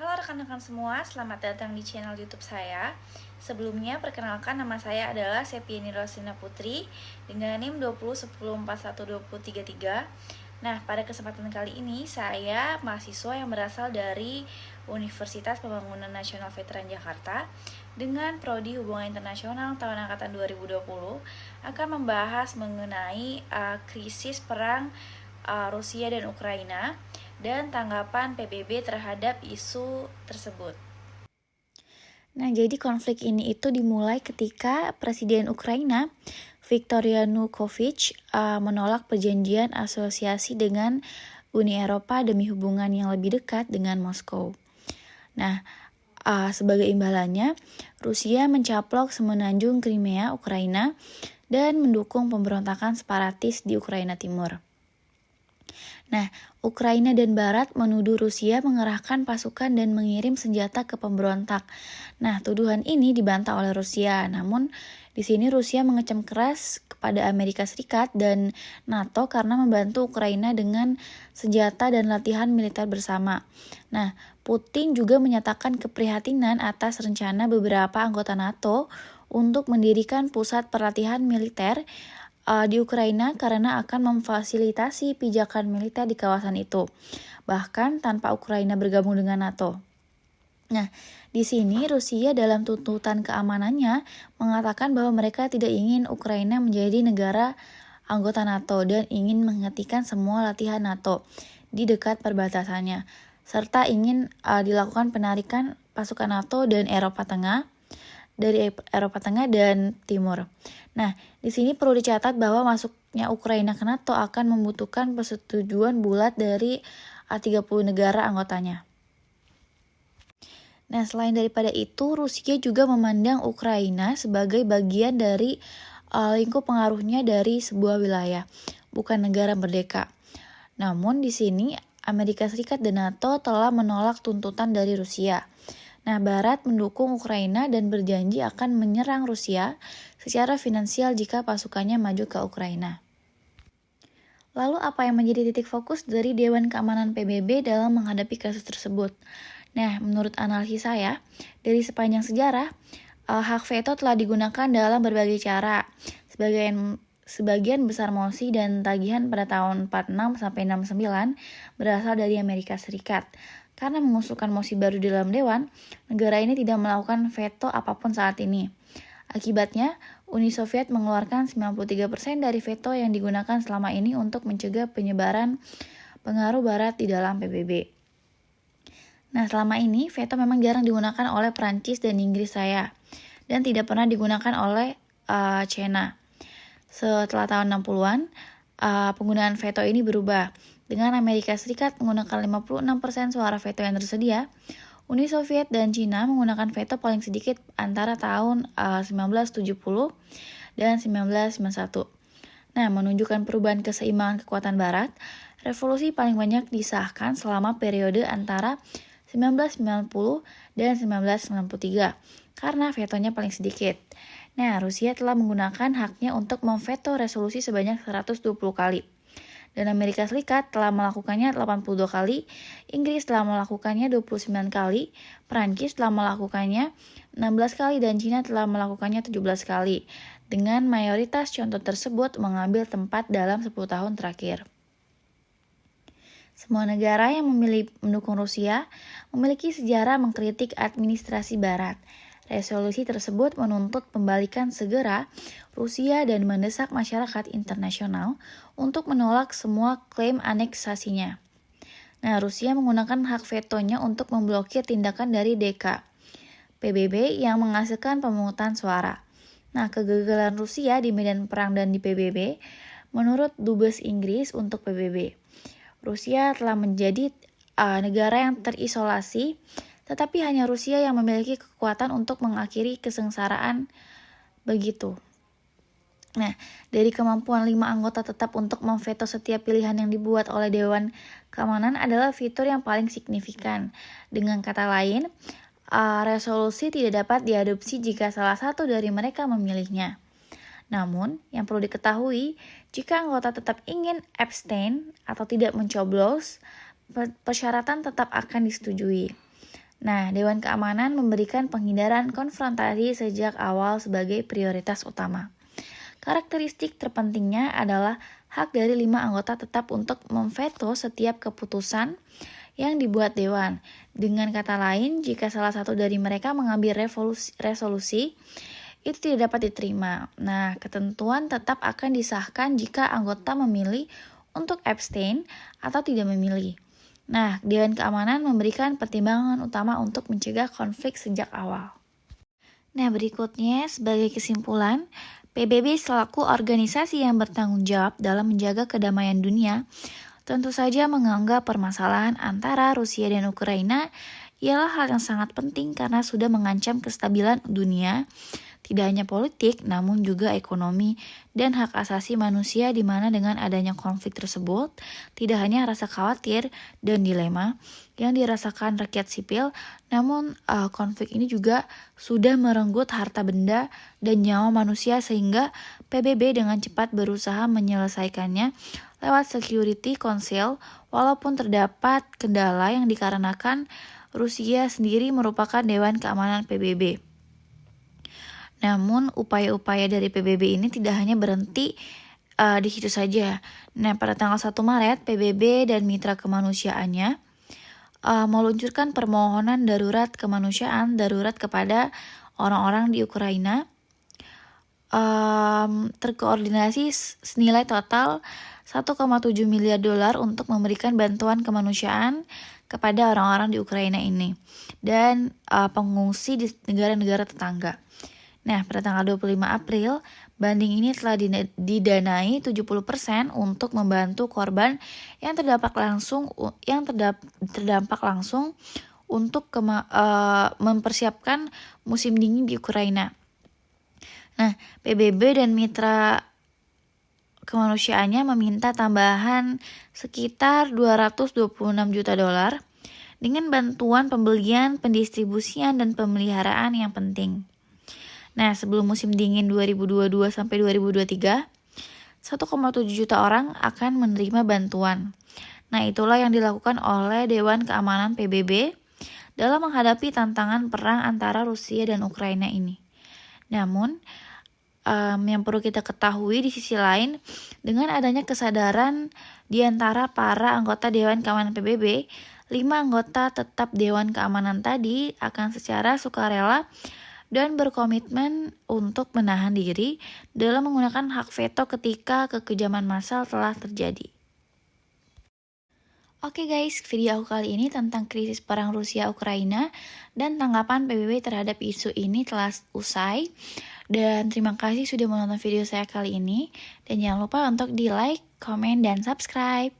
Halo rekan-rekan semua, selamat datang di channel YouTube saya. Sebelumnya, perkenalkan nama saya adalah Septiani Roslina Putri dengan NIM 2010412033. Nah, pada kesempatan kali ini saya mahasiswa yang berasal dari Universitas Pembangunan Nasional Veteran Jakarta dengan Prodi Hubungan Internasional tahun angkatan 2020 akan membahas mengenai krisis perang Rusia dan Ukraina dan tanggapan PBB terhadap isu tersebut. Nah, jadi konflik ini itu dimulai ketika Presiden Ukraina Viktor Yanukovych menolak perjanjian asosiasi dengan Uni Eropa demi hubungan yang lebih dekat dengan Moskow. Nah, sebagai imbalannya, Rusia mencaplok semenanjung Crimea, Ukraina, dan mendukung pemberontakan separatis di Ukraina Timur. Nah, Ukraina dan Barat menuduh Rusia mengerahkan pasukan dan mengirim senjata ke pemberontak. Nah, tuduhan ini dibantah oleh Rusia. Namun, di sini Rusia mengecam keras kepada Amerika Serikat dan NATO karena membantu Ukraina dengan senjata dan latihan militer bersama. Nah, Putin juga menyatakan keprihatinan atas rencana beberapa anggota NATO untuk mendirikan pusat pelatihan militer di Ukraina karena akan memfasilitasi pijakan militer di kawasan itu, bahkan tanpa Ukraina bergabung dengan NATO. Nah, di sini Rusia dalam tuntutan keamanannya mengatakan bahwa mereka tidak ingin Ukraina menjadi negara anggota NATO dan ingin menghentikan semua latihan NATO di dekat perbatasannya, serta ingin dilakukan penarikan pasukan NATO dan dari Eropa Tengah dan Timur. Nah, di sini perlu dicatat bahwa masuknya Ukraina ke NATO akan membutuhkan persetujuan bulat dari 30 negara anggotanya. Nah, selain daripada itu, Rusia juga memandang Ukraina sebagai bagian dari lingkup pengaruhnya dari sebuah wilayah, bukan negara merdeka. Namun di sini Amerika Serikat dan NATO telah menolak tuntutan dari Rusia. Nah, Barat mendukung Ukraina dan berjanji akan menyerang Rusia secara finansial jika pasukannya maju ke Ukraina. Lalu apa yang menjadi titik fokus dari Dewan Keamanan PBB dalam menghadapi kasus tersebut? Nah, menurut analisis saya, dari sepanjang sejarah, hak veto telah digunakan dalam berbagai cara. Sebagian besar mosi dan tagihan pada tahun 46 sampai 69 berasal dari Amerika Serikat. Karena mengusulkan mosi baru di dalam dewan, negara ini tidak melakukan veto apapun saat ini. Akibatnya, Uni Soviet mengeluarkan 93% dari veto yang digunakan selama ini untuk mencegah penyebaran pengaruh Barat di dalam PBB. Nah, selama ini veto memang jarang digunakan oleh Prancis dan Inggris dan tidak pernah digunakan oleh China. Setelah tahun 60-an, penggunaan veto ini berubah. Dengan Amerika Serikat menggunakan 56% suara veto yang tersedia, Uni Soviet dan Cina menggunakan veto paling sedikit antara tahun 1970 dan 1991. Nah, menunjukkan perubahan keseimbangan kekuatan Barat, revolusi paling banyak disahkan selama periode antara 1990 dan 1993 karena vetonya paling sedikit. Nah, Rusia telah menggunakan haknya untuk memveto resolusi sebanyak 120 kali. Dan Amerika Serikat telah melakukannya 82 kali, Inggris telah melakukannya 29 kali, Prancis telah melakukannya 16 kali, dan Cina telah melakukannya 17 kali. Dengan mayoritas contoh tersebut mengambil tempat dalam 10 tahun terakhir. Semua negara yang mendukung Rusia memiliki sejarah mengkritik administrasi Barat. Resolusi tersebut menuntut pembalikan segera Rusia dan mendesak masyarakat internasional untuk menolak semua klaim aneksasinya. Nah, Rusia menggunakan hak vetonya untuk memblokir tindakan dari DK PBB yang menghasilkan pemungutan suara. Nah, kegagalan Rusia di medan perang dan di PBB menurut Dubes Inggris untuk PBB. Rusia telah menjadi negara yang terisolasi, tetapi hanya Rusia yang memiliki kekuatan untuk mengakhiri kesengsaraan begitu. Nah, dari kemampuan 5 anggota tetap untuk memveto setiap pilihan yang dibuat oleh Dewan Keamanan adalah fitur yang paling signifikan. Dengan kata lain, resolusi tidak dapat diadopsi jika salah satu dari mereka memilihnya. Namun, yang perlu diketahui, jika anggota tetap ingin abstain atau tidak mencoblos, persyaratan tetap akan disetujui. Nah, Dewan Keamanan memberikan penghindaran konfrontasi sejak awal sebagai prioritas utama. Karakteristik terpentingnya adalah hak dari 5 anggota tetap untuk memveto setiap keputusan yang dibuat Dewan. Dengan kata lain, jika salah satu dari mereka mengambil resolusi, itu tidak dapat diterima. Nah, ketentuan tetap akan disahkan jika anggota memilih untuk abstain atau tidak memilih. Nah, Dewan Keamanan memberikan pertimbangan utama untuk mencegah konflik sejak awal. Nah, berikutnya sebagai kesimpulan, PBB selaku organisasi yang bertanggung jawab dalam menjaga kedamaian dunia, tentu saja menganggap permasalahan antara Rusia dan Ukraina ialah hal yang sangat penting karena sudah mengancam kestabilan dunia, tidak hanya politik namun juga ekonomi dan hak asasi manusia, di mana dengan adanya konflik tersebut tidak hanya rasa khawatir dan dilema yang dirasakan rakyat sipil, namun konflik ini juga sudah merenggut harta benda dan nyawa manusia, sehingga PBB dengan cepat berusaha menyelesaikannya lewat Security Council, walaupun terdapat kendala yang dikarenakan Rusia sendiri merupakan Dewan Keamanan PBB. Namun upaya-upaya dari PBB ini tidak hanya berhenti di situ saja. Nah, pada tanggal 1 Maret, PBB dan mitra kemanusiaannya meluncurkan permohonan darurat kemanusiaan darurat kepada orang-orang di Ukraina, terkoordinasi senilai total 1,7 miliar dolar untuk memberikan bantuan kemanusiaan kepada orang-orang di Ukraina ini dan pengungsi di negara-negara tetangga. Nah, pada tanggal 25 April, banding ini telah didanai 70% untuk membantu korban yang terdampak langsung untuk mempersiapkan musim dingin di Ukraina. Nah, PBB dan mitra kemanusiaannya meminta tambahan sekitar 226 juta dolar dengan bantuan pembelian, pendistribusian, dan pemeliharaan yang penting. Nah, sebelum musim dingin 2022 sampai 2023, 1,7 juta orang akan menerima bantuan. Nah, itulah yang dilakukan oleh Dewan Keamanan PBB dalam menghadapi tantangan perang antara Rusia dan Ukraina ini. Namun, yang perlu kita ketahui di sisi lain, dengan adanya kesadaran di antara para anggota Dewan Keamanan PBB, 5 anggota tetap Dewan Keamanan tadi akan secara sukarela dan berkomitmen untuk menahan diri dalam menggunakan hak veto ketika kekejaman massal telah terjadi. Oke guys, video aku kali ini tentang krisis perang Rusia-Ukraina dan tanggapan PBB terhadap isu ini telah usai. Dan terima kasih sudah menonton video saya kali ini. Dan jangan lupa untuk di like, komen, dan subscribe.